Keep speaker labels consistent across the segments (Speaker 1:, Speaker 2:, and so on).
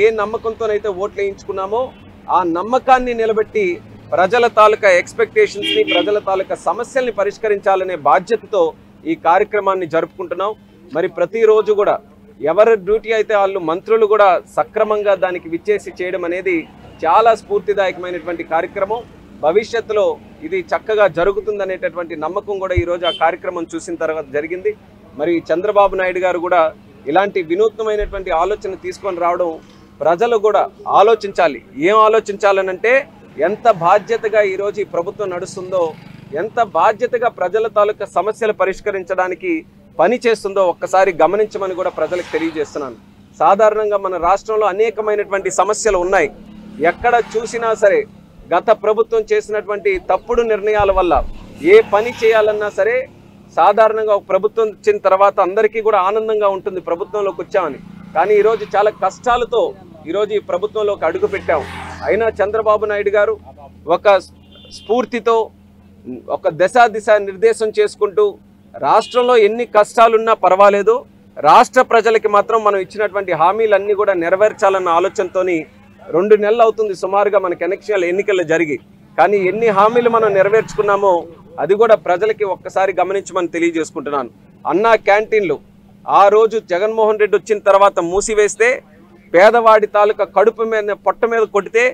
Speaker 1: ఏ నమ్మకంతోనైతే ఓట్లు వేయించుకున్నామో ఆ నమ్మకాన్ని నిలబెట్టి ప్రజల తాలూకా ఎక్స్పెక్టేషన్స్ ని ప్రజల తాలూకా సమస్యల్ని పరిష్కరించాలనే బాధ్యతతో ఈ కార్యక్రమాన్ని జరుపుకుంటున్నాం. మరి ప్రతిరోజు కూడా ఎవరి డ్యూటీ అయితే వాళ్ళు మంత్రులు కూడా సక్రమంగా దానికి విచ్చేసి చేయడం అనేది చాలా స్ఫూర్తిదాయకమైనటువంటి కార్యక్రమం. భవిష్యత్తులో ఇది చక్కగా జరుగుతుందనేటటువంటి నమ్మకం కూడా ఈరోజు ఆ కార్యక్రమం చూసిన తర్వాత జరిగింది. మరి చంద్రబాబు నాయుడు గారు కూడా ఇలాంటి వినూత్నమైనటువంటి ఆలోచన తీసుకొని రావడం ప్రజలు కూడా ఆలోచించాలి. ఏం ఆలోచించాలనంటే ఎంత బాధ్యతగా ఈరోజు ఈ ప్రభుత్వం నడుస్తుందో, ఎంత బాధ్యతగా ప్రజల తాలూకా సమస్యలు పరిష్కరించడానికి పని చేస్తుందో ఒక్కసారి గమనించమని కూడా ప్రజలకు తెలియజేస్తున్నాను. సాధారణంగా మన రాష్ట్రంలో అనేకమైనటువంటి సమస్యలు ఉన్నాయి. ఎక్కడ చూసినా సరే గత ప్రభుత్వం చేసినటువంటి తప్పుడు నిర్ణయాల వల్ల ఏ పని చేయాలన్నా సరే సాధారణంగా ఒక ప్రభుత్వం వచ్చిన తర్వాత అందరికీ కూడా ఆనందంగా ఉంటుంది ప్రభుత్వంలోకి వచ్చామని. కానీ ఈరోజు చాలా కష్టాలతో ఈరోజు ఈ ప్రభుత్వంలోకి అడుగు పెట్టాం. అయినా చంద్రబాబు నాయుడు గారు ఒక స్ఫూర్తితో ఒక దిశ నిర్దేశం చేసుకుంటూ రాష్ట్రంలో ఎన్ని కష్టాలున్నా పర్వాలేదు, రాష్ట్ర ప్రజలకి మాత్రం మనం ఇచ్చినటువంటి హామీలన్నీ కూడా నెరవేర్చాలన్న ఆలోచనతోని 2 నెలలు అవుతుంది సుమారుగా మనకి ఎన్నికలు జరిగి. కానీ ఎన్ని హామీలు మనం నెరవేర్చుకున్నామో అది కూడా ప్రజలకి ఒక్కసారి గమనించమని తెలియజేసుకుంటున్నాను. అన్నా క్యాంటీన్లు ఆ రోజు జగన్మోహన్ రెడ్డి వచ్చిన తర్వాత మూసివేస్తే పేదవాడి తాలూకా కడుపు మీద పొట్ట మీద కొడితే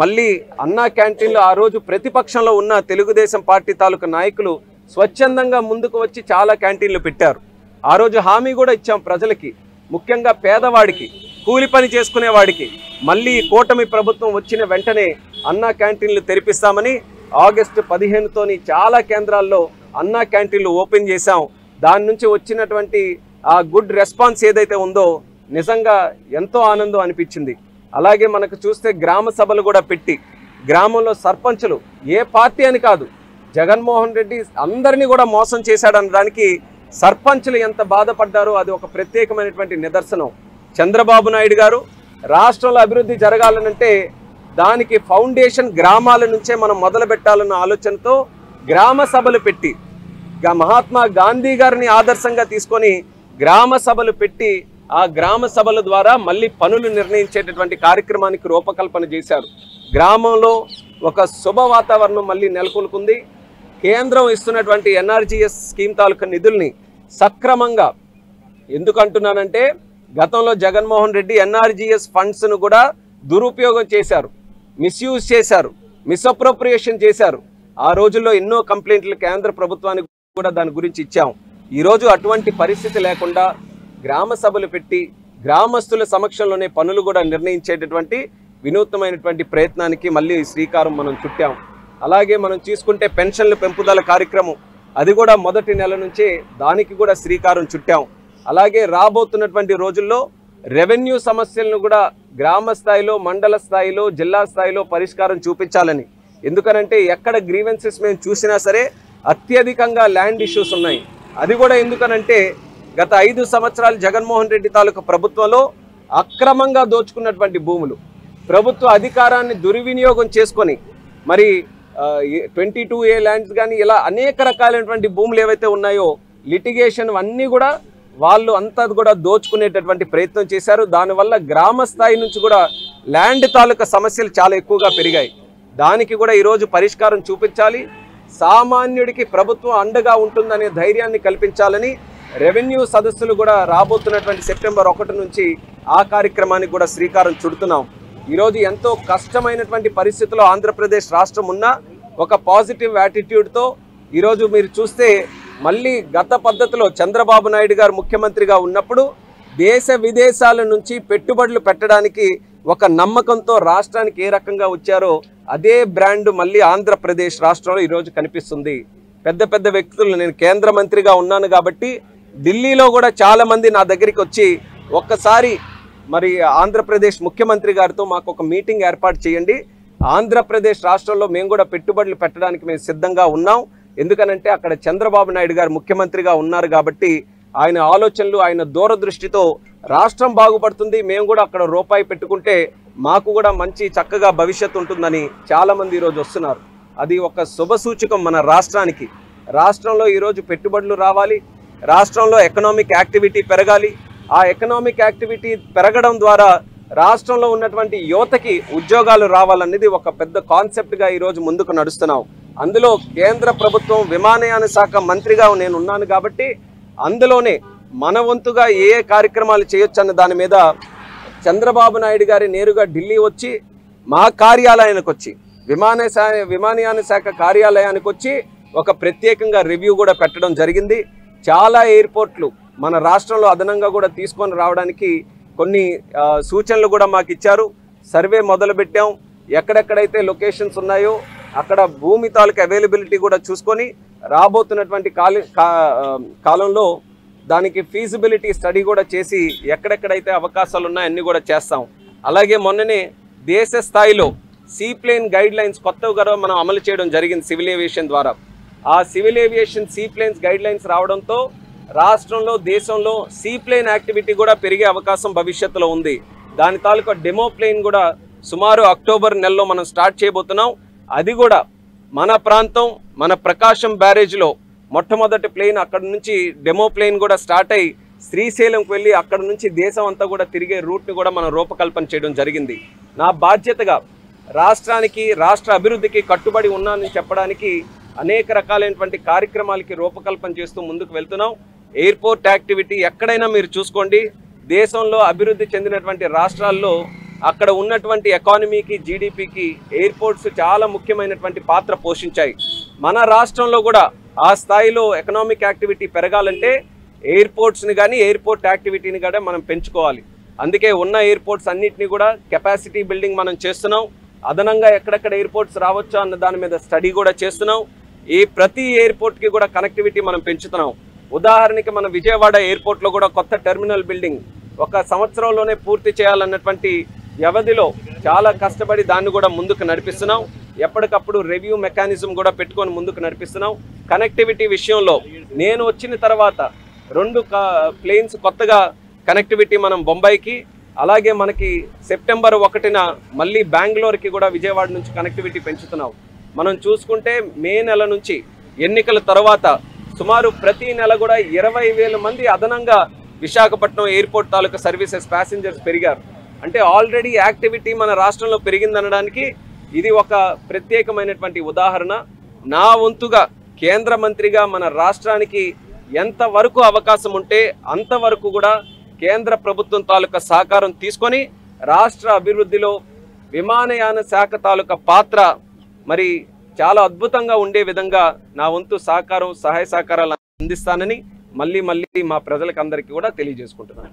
Speaker 1: మళ్ళీ అన్నా క్యాంటీన్లు ఆ రోజు ప్రతిపక్షంలో ఉన్న తెలుగుదేశం పార్టీ తాలూకా నాయకులు స్వచ్ఛందంగా ముందుకు వచ్చి చాలా క్యాంటీన్లు పెట్టారు. ఆ రోజు హామీ కూడా ఇచ్చాం ప్రజలకి, ముఖ్యంగా పేదవాడికి, కూలి పని చేసుకునేవాడికి. మళ్ళీ కూటమి ప్రభుత్వం వచ్చిన వెంటనే అన్నా క్యాంటీన్లు తెరిపిస్తామని ఆగస్టు 15తోని చాలా కేంద్రాల్లో అన్నా క్యాంటీన్లు ఓపెన్ చేశాం. దాని నుంచి వచ్చినటువంటి ఆ గుడ్ రెస్పాన్స్ ఏదైతే ఉందో నిజంగా ఎంతో ఆనందం అనిపించింది. అలాగే మనకు చూస్తే గ్రామ సభలు కూడా పెట్టి గ్రామంలో సర్పంచులు ఏ పార్టీ అని కాదు, జగన్మోహన్ రెడ్డి అందరినీ కూడా మోసం చేశాడనడానికి సర్పంచులు ఎంత బాధపడ్డారో అది ఒక ప్రత్యేకమైనటువంటి నిదర్శనం. చంద్రబాబు నాయుడు గారు రాష్ట్రంలో అభివృద్ధి జరగాలనంటే దానికి ఫౌండేషన్ గ్రామాల నుంచే మనం మొదలు పెట్టాలన్న ఆలోచనతో గ్రామ సభలు పెట్టి మహాత్మా గాంధీ గారిని ఆదర్శంగా తీసుకొని గ్రామ సభలు పెట్టి ఆ గ్రామ సభల ద్వారా మళ్ళీ పనులు నిర్ణయించేటటువంటి కార్యక్రమానికి రూపకల్పన చేశారు. గ్రామంలో ఒక శుభ వాతావరణం మళ్ళీ నెలకొల్కుంది. కేంద్రం ఇస్తున్నటువంటి ఎన్ఆర్జీఎస్ స్కీమ్ తాలూకా నిధుల్ని సక్రమంగా, ఎందుకంటున్నానంటే గతంలో జగన్మోహన్ రెడ్డి ఎన్ఆర్జీఎస్ ఫండ్స్ను కూడా దురుపయోగం చేశారు, మిస్యూజ్ చేశారు, మిస్అప్రోప్రియేషన్ చేశారు. ఆ రోజుల్లో ఎన్నో కంప్లైంట్లు కేంద్ర ప్రభుత్వానికి కూడా దాని గురించి ఇచ్చాం. ఈరోజు అటువంటి పరిస్థితి లేకుండా గ్రామ సభలు పెట్టి గ్రామస్తుల సమక్షంలోనే పనులు కూడా నిర్ణయించేటటువంటి వినూత్నమైనటువంటి ప్రయత్నానికి మళ్ళీ శ్రీకారం మనం చుట్టాం. అలాగే మనం తీసుకుంటే పెన్షన్ల పెంపుదల కార్యక్రమం అది కూడా మొదటి నెల నుంచే దానికి కూడా శ్రీకారం చుట్టాం. అలాగే రాబోతున్నటువంటి రోజుల్లో రెవెన్యూ సమస్యలను కూడా గ్రామ స్థాయిలో, మండల స్థాయిలో, జిల్లా స్థాయిలో పరిష్కారం చూపించాలని. ఎందుకనంటే ఎక్కడ గ్రీవెన్సెస్ మేము చూసినా సరే అత్యధికంగా ల్యాండ్ ఇష్యూస్ ఉన్నాయి. అది కూడా ఎందుకనంటే గత 5 సంవత్సరాలు జగన్మోహన్ రెడ్డి తాలూకా ప్రభుత్వంలో అక్రమంగా దోచుకున్నటువంటి భూములు, ప్రభుత్వ అధికారాన్ని దుర్వినియోగం చేసుకొని మరి 22A ల్యాండ్స్ కానీ ఇలా అనేక రకాలైనటువంటి భూములు ఏవైతే ఉన్నాయో లిటిగేషన్ అన్నీ కూడా వాళ్ళు అంతా కూడా దోచుకునేటటువంటి ప్రయత్నం చేశారు. దానివల్ల గ్రామ స్థాయి నుంచి కూడా ల్యాండ్ తాలూకా సమస్యలు చాలా ఎక్కువగా పెరిగాయి. దానికి కూడా ఈరోజు పరిష్కారం చూపించాలి. సామాన్యుడికి ప్రభుత్వం అండగా ఉంటుందనే ధైర్యాన్ని కల్పించాలని రెవెన్యూ సదస్సులు కూడా రాబోతున్నటువంటి సెప్టెంబర్ 1 నుంచి ఆ కార్యక్రమానికి కూడా శ్రీకారం చుడుతున్నాం. ఈరోజు ఎంతో కష్టమైనటువంటి పరిస్థితుల్లో ఆంధ్రప్రదేశ్ రాష్ట్రం ఉన్న ఒక పాజిటివ్ యాటిట్యూడ్తో ఈరోజు మీరు చూస్తే మళ్ళీ గత పద్ధతిలో చంద్రబాబు నాయుడు గారు ముఖ్యమంత్రిగా ఉన్నప్పుడు దేశ విదేశాల నుంచి పెట్టుబడులు పెట్టడానికి ఒక నమ్మకంతో రాష్ట్రానికి ఏ రకంగా వచ్చారో అదే బ్రాండ్ మళ్ళీ ఆంధ్రప్రదేశ్ రాష్ట్రంలో ఈరోజు కనిపిస్తుంది. పెద్ద పెద్ద వ్యక్తులు, నేను కేంద్ర మంత్రిగా ఉన్నాను కాబట్టి ఢిల్లీలో కూడా చాలామంది నా దగ్గరికి వచ్చి ఒక్కసారి మరి ఆంధ్రప్రదేశ్ ముఖ్యమంత్రి గారితో మాకు ఒక మీటింగ్ ఏర్పాటు చేయండి, ఆంధ్రప్రదేశ్ రాష్ట్రంలో మేము కూడా పెట్టుబడులు పెట్టడానికి మేము సిద్ధంగా ఉన్నాం. ఎందుకనంటే అక్కడ చంద్రబాబు నాయుడు గారు ముఖ్యమంత్రిగా ఉన్నారు కాబట్టి ఆయన ఆలోచనలు, ఆయన దూరదృష్టితో రాష్ట్రం బాగుపడుతుంది, మేము కూడా అక్కడ రూపాయి పెట్టుకుంటే మాకు కూడా మంచి చక్కగా భవిష్యత్తు ఉంటుందని చాలామంది ఈరోజు వస్తున్నారు. అది ఒక శుభసూచకం మన రాష్ట్రానికి. రాష్ట్రంలో ఈరోజు పెట్టుబడులు రావాలి, రాష్ట్రంలో ఎకనామిక్ యాక్టివిటీ పెరగాలి. ఆ ఎకనామిక్ యాక్టివిటీ పెరగడం ద్వారా రాష్ట్రంలో ఉన్నటువంటి యువతకి ఉద్యోగాలు రావాలనేది ఒక పెద్ద కాన్సెప్ట్గా ఈరోజు ముందుకు నడుస్తున్నాం. అందులో కేంద్ర ప్రభుత్వం విమానయాన శాఖ మంత్రిగా నేను ఉన్నాను కాబట్టి అందులోనే మన వంతుగా ఏ కార్యక్రమాలు చేయొచ్చు అన్న దాని మీద చంద్రబాబు నాయుడు గారి నేరుగా ఢిల్లీ వచ్చి మా కార్యాలయానికి వచ్చి విమానయాన శాఖ కార్యాలయానికి వచ్చి ఒక ప్రత్యేకంగా రివ్యూ కూడా పెట్టడం జరిగింది. చాలా ఎయిర్పోర్ట్లు మన రాష్ట్రంలో అదనంగా కూడా తీసుకొని రావడానికి కొన్ని సూచనలు కూడా మాకు ఇచ్చారు. సర్వే మొదలుపెట్టాం. ఎక్కడెక్కడైతే లొకేషన్స్ ఉన్నాయో అక్కడ భూమి తాలూకు అవైలబిలిటీ కూడా చూసుకొని రాబోతున్నటువంటి కాలంలో దానికి ఫీజిబిలిటీ స్టడీ కూడా చేసి ఎక్కడెక్కడైతే అవకాశాలు ఉన్నాయో అన్నీ కూడా చేస్తాం. అలాగే మొన్ననే దేశ స్థాయిలో సీప్లేన్ గైడ్ లైన్స్ కొత్తగా మనం అమలు చేయడం జరిగింది సివిల్ ఏవియేషన్ ద్వారా. ఆ civil aviation seaplanes guide lines రావడంతో రాష్ట్రంలో దేశంలో సీప్లేన్ యాక్టివిటీ కూడా పెరిగే అవకాశం భవిష్యత్తులో ఉంది. దాని తాలూకా డెమో ప్లేన్ కూడా సుమారు అక్టోబర్ నెలలో మనం స్టార్ట్ చేయబోతున్నాం. అది కూడా మన ప్రాంతం మన ప్రకాశం బ్యారేజ్లో మొట్టమొదటి ప్లేన్ అక్కడ నుంచి డెమో ప్లేన్ కూడా స్టార్ట్ అయ్యి శ్రీశైలంకి వెళ్ళి అక్కడ నుంచి దేశం అంతా కూడా తిరిగే రూట్ని కూడా మనం రూపకల్పన చేయడం జరిగింది. నా బాధ్యతగా రాష్ట్రానికి రాష్ట్ర అభివృద్ధికి కట్టుబడి ఉన్నానని చెప్పడానికి అనేక రకాలైనటువంటి కార్యక్రమాలకి రూపకల్పన చేస్తూ ముందుకు వెళ్తున్నాం. ఎయిర్పోర్ట్ యాక్టివిటీ ఎక్కడైనా మీరు చూసుకోండి, దేశంలో అభివృద్ధి చెందినటువంటి రాష్ట్రాల్లో అక్కడ ఉన్నటువంటి ఎకానమీకి జీడిపికి ఎయిర్పోర్ట్స్ చాలా ముఖ్యమైనటువంటి పాత్ర పోషించాయి. మన రాష్ట్రంలో కూడా ఆ స్థాయిలో ఎకనామిక్ యాక్టివిటీ పెరగాలంటే ఎయిర్పోర్ట్స్ని కానీ ఎయిర్పోర్ట్ యాక్టివిటీని కూడా మనం పెంచుకోవాలి. అందుకే ఉన్న ఎయిర్పోర్ట్స్ అన్నిటినీ కూడా కెపాసిటీ బిల్డింగ్ మనం చేస్తున్నాం. అదనంగా ఎక్కడెక్కడ ఎయిర్పోర్ట్స్ రావచ్చో అన్న దాని మీద స్టడీ కూడా చేస్తున్నాం. ఈ ప్రతి ఎయిర్పోర్ట్కి కూడా కనెక్టివిటీ మనం పెంచుతున్నాం. ఉదాహరణకి మన విజయవాడ ఎయిర్పోర్ట్లో కూడా కొత్త టెర్మినల్ బిల్డింగ్ 1 సంవత్సరంలోనే పూర్తి చేయాలన్నటువంటి వ్యవధిలో చాలా కష్టపడి దాన్ని కూడా ముందుకు నడిపిస్తున్నాం. ఎప్పటికప్పుడు రివ్యూ మెకానిజం కూడా పెట్టుకొని ముందుకు నడిపిస్తున్నాం. కనెక్టివిటీ విషయంలో నేను వచ్చిన తర్వాత 2 ప్లేన్స్ కొత్తగా కనెక్టివిటీ మనం బొంబాయికి, అలాగే మనకి సెప్టెంబర్ 1న మళ్ళీ బెంగళూరుకి కూడా విజయవాడ నుంచి కనెక్టివిటీ పెంచుతున్నాం. మనం చూసుకుంటే మే నెల నుంచి ఎన్నికల తర్వాత సుమారు ప్రతి నెల కూడా 20,000 మంది అదనంగా విశాఖపట్నం ఎయిర్పోర్ట్ తాలూకా సర్వీసెస్ ప్యాసింజర్స్ పెరిగారు. అంటే ఆల్రెడీ యాక్టివిటీ మన రాష్ట్రంలో పెరిగిందనడానికి ఇది ఒక ప్రత్యేకమైనటువంటి ఉదాహరణ. నా వంతుగా కేంద్ర మంత్రిగా మన రాష్ట్రానికి ఎంతవరకు అవకాశం ఉంటే అంతవరకు కూడా కేంద్ర ప్రభుత్వం తాలూకా సహకారం తీసుకొని రాష్ట్ర అభివృద్ధిలో విమానయాన శాఖ తాలూకా పాత్ర మరి చాలా అద్భుతంగా ఉండే విధంగా నా వంతు సహకారం సహాయ సహకారాలు అందిస్తానని మళ్ళీ మా ప్రజలకు అందరికీ కూడా తెలియజేసుకుంటున్నాను.